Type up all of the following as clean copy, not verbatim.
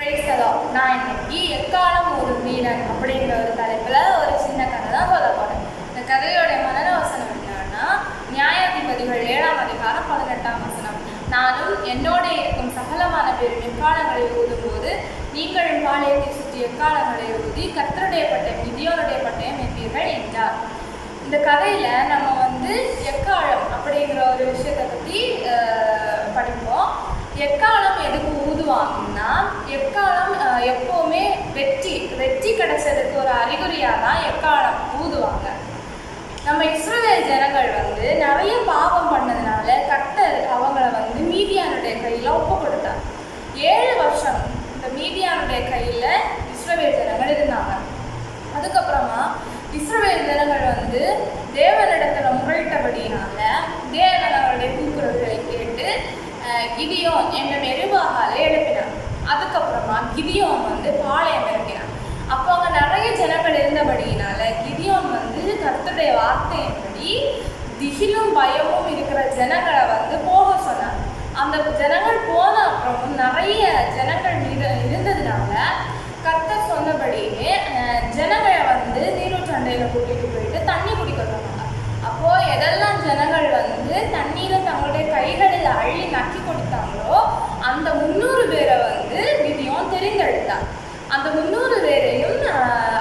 நான் இன்னைக்கு எக்காலம் ஒரு வீரன் அப்படிங்கிற ஒரு தலைப்பில் ஒரு சின்ன கதை தான் சொல்ல போகிறேன். இந்த கதையோடைய மனநவசனம் என்னன்னா, நியாயாதிபதிகள் 7ஆம் அதிகாரம் 18ஆம் வசனம். நானும் என்னோட இருக்கும் சகலமான பேரும் எக்காலங்களை ஊதும்போது நீங்களும் பாளையத்தை சுற்றி எக்காலங்களை ஊதி கர்த்தருடைய பட்டயம் கிதியோனுடைய பட்டயம் என்பீர்கள் என்றார். இந்த கதையில் நம்ம எக்காலம் அப்படிங்கிற ஒரு விஷயத்தை பற்றி படிப்போம். எக்காலம் எதுக்கு ஊதுவாங்கன்னா, எக்காலம் எப்போவுமே வெற்றி கிடைச்சதுக்கு ஒரு அறிகுறியாக தான் எக்காலம் ஊதுவாங்க. நம்ம இஸ்ரவேல் ஜனங்கள் நிறைய பாவம் பண்ணதுனால கர்த்தர் அவங்கள மீதியானுடைய கையில் ஒப்பு கொடுத்தார். 7 வருஷம் இந்த மீதியானுடைய கையில் இஸ்ரவேல் ஜனங்கள் இருந்தாங்க. அதுக்கப்புறமா இஸ்ரவேல் ஜனங்கள் தேவனிடத்துல முறையிட்டபடினால தேவன் அவருடைய கூக்குரல்களை கேட்டு கிதியோன் என்ற மெருபாகாலை எழுப்பினான். அதுக்கப்புறமா கிதியோன் பாளையம் இறங்கினான். அப்போ அங்கே நிறைய ஜனங்கள் இருந்தபடியினால கிதியோன் கர்த்தருடைய வார்த்தையின்படி திகிலும் பயமும் இருக்கிற ஜனங்களை போக சொன்னார். அந்த ஜனங்கள் போன அப்புறமும் நிறைய ஜனங்கள் இருந்ததுனால கர்த்தர் சொன்னபடியே ஜனங்களை நீரூற்றண்டையில் கூட்டிகிட்டு போயிட்டு தண்ணி குடிக்க சொன்னாங்க. அப்போது எதெல்லாம் ஜனங்கள் தண்ணீரை தங்களுடைய கைகளில் அள்ளி நக்கி கொடுத்தாங்களோ அந்த 300 பேரை கிதியோன் தெரிந்தெடுத்தார். அந்த 300 பேரையும்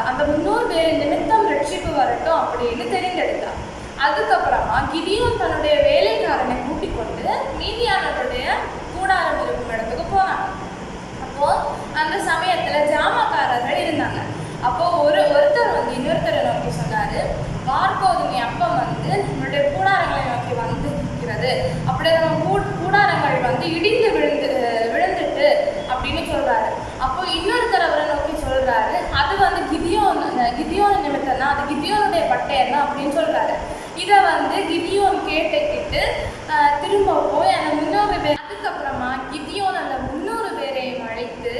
அந்த 300 பேரின் நிமித்தம் ரட்சிப்பு வரட்டும் அப்படின்னு தெரிந்தெடுத்தார். அதுக்கப்புறமா கிதியோன் தன்னுடைய வேலைக்காரனை கூட்டிக் கொண்டு மீதியானவருடைய கூடாரம் இருக்கும் இடத்துக்கு போனாங்க. அப்போது அந்த சமயத்தில் ஜாமக்காரர்கள் இருந்தாங்க. அப்போது ஒருத்தர் இன்னொருத்தரை நோக்கி சொன்னார், வார்கோதுமை அப்பம் நம்மளுடைய கூடாரங்களை நோக்கி இருக்கிறது, அப்படியே நம்ம கூடாரங்கள் இடிந்து விழுந்துட்டு அப்படின்னு சொல்றாரு. அப்போ இன்னொருத்தர் அவரை நோக்கி சொல்றாரு, அது கிதியோன் நிமித்தம் தான், அது கிதியோனுடைய பட்டயம் தான் அப்படின்னு சொல்றாரு. இதை கிதியோன் கேட்டுக்கிட்டு திரும்ப போய் அந்த 300 பேர், அதுக்கப்புறமா கிதியோன் அந்த 300 பேரையும் அழைத்து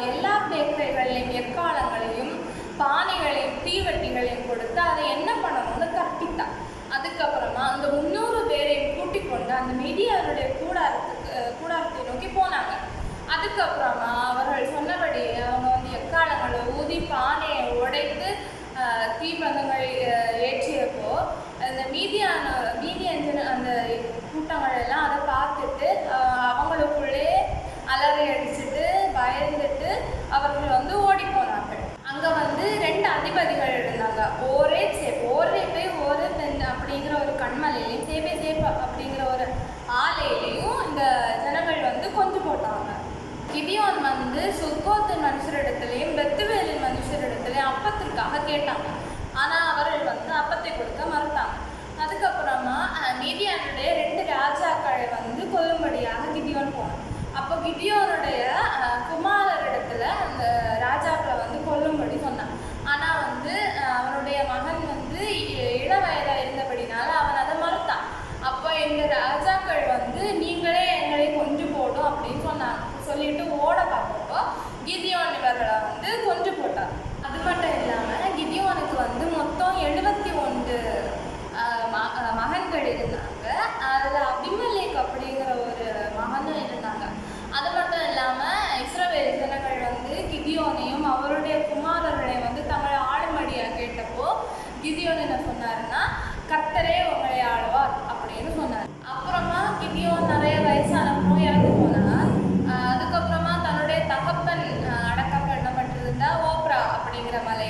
எல்லாருடைய கைகளையும் எக்காலங்களையும் பானைகளையும் தீவட்டிகளையும் கொடுத்து அதை என்ன பண்ணணும்னு கற்பித்தான். அதுக்கப்புறமா அந்த 300 பேரையும் கூட்டிக் கொண்டு அந்த மீதியானுடைய கூடாரத்தை நோக்கி போனாங்க. அதுக்கப்புறமா அவர்கள் சொன்னபடி அவங்க எக்காலங்களை ஊதி பானையை உடைத்து தீபந்தங்கள் ஏற்றியப்போ அந்த மீதியான அந்த கூட்டங்கள் எல்லாம் அதை பார்த்துட்டு அவங்களுக்குள்ளே அலறி அடிச்சுட்டு பயந்துட்டு அவர்கள் ஓடி போனார்கள். அங்கே 2 அதிபதிகள் இருந்தாங்க. ஓரேப் அப்படிங்கிற ஒரு கண்மலையிலையும் சேப் அப்படிங்கிற ஒரு ஆலையிலையும் இந்த ஜனங்கள் கொண்டு போட்டாங்க. கிதியோன் சுக்கோத்தின் மனுஷரிடத்துலையும் பெத்துவேலின் மனுஷரிடத்துலையும் அப்பத்திற்காக கேட்டாங்க. ஆனால் அவர்கள் அப்பத்தை கொடுக்க மறுத்தாங்க. அதுக்கப்புறமா மீதியானுடைய 2 ராஜாக்களை கொல்லும்படியாக கிதியோன் போனான். அப்போ கிதியோனுடைய குமாரரிடத்துல அந்த ராஜாக்களை கொல்லும்படி சொன்னான். ஆனால் அவனுடைய மகன் இள வயதாக இருந்தபடினால அவன் அதை மறுத்தான். அப்போ இந்த ராஜாக்கள் நீங்களே எங்களை கொன்று போடும் அப்படின்னு சொல்லிட்டு ஓட பார்த்தப்போ கிதியோன் இவர்களை கொன்று போட்டார். அது மட்டும் இல்லாமல் கிதியோனுக்கு மொத்தம் 71 மகன்கள் இருந்தாங்க. அதில் அபிமெலேக் அப்படிங்கிற ஒரு மகனும் இருந்தாங்க. அது மட்டும் இல்லாமல் இஸ்ரவேல் ஜனங்கள் கிதியோனையும் அவருடைய குமாரர்களையும் தங்களை ஆளும்படியாக கேட்டப்போ கிதியோன் என்ன சொன்னாருன்னா, கர்த்தரே உங்களை ஆளுவார் அப்படின்னு சொன்னார். அப்புறமா கிதியோன் நிறைய வயசானப்போ இறந்து போனார். அதுக்கப்புறமா தன்னுடைய தகப்பன் அடக்கம் பண்ணப்பட்டிருந்தா ஓப்ரா அப்படிங்கிற மலை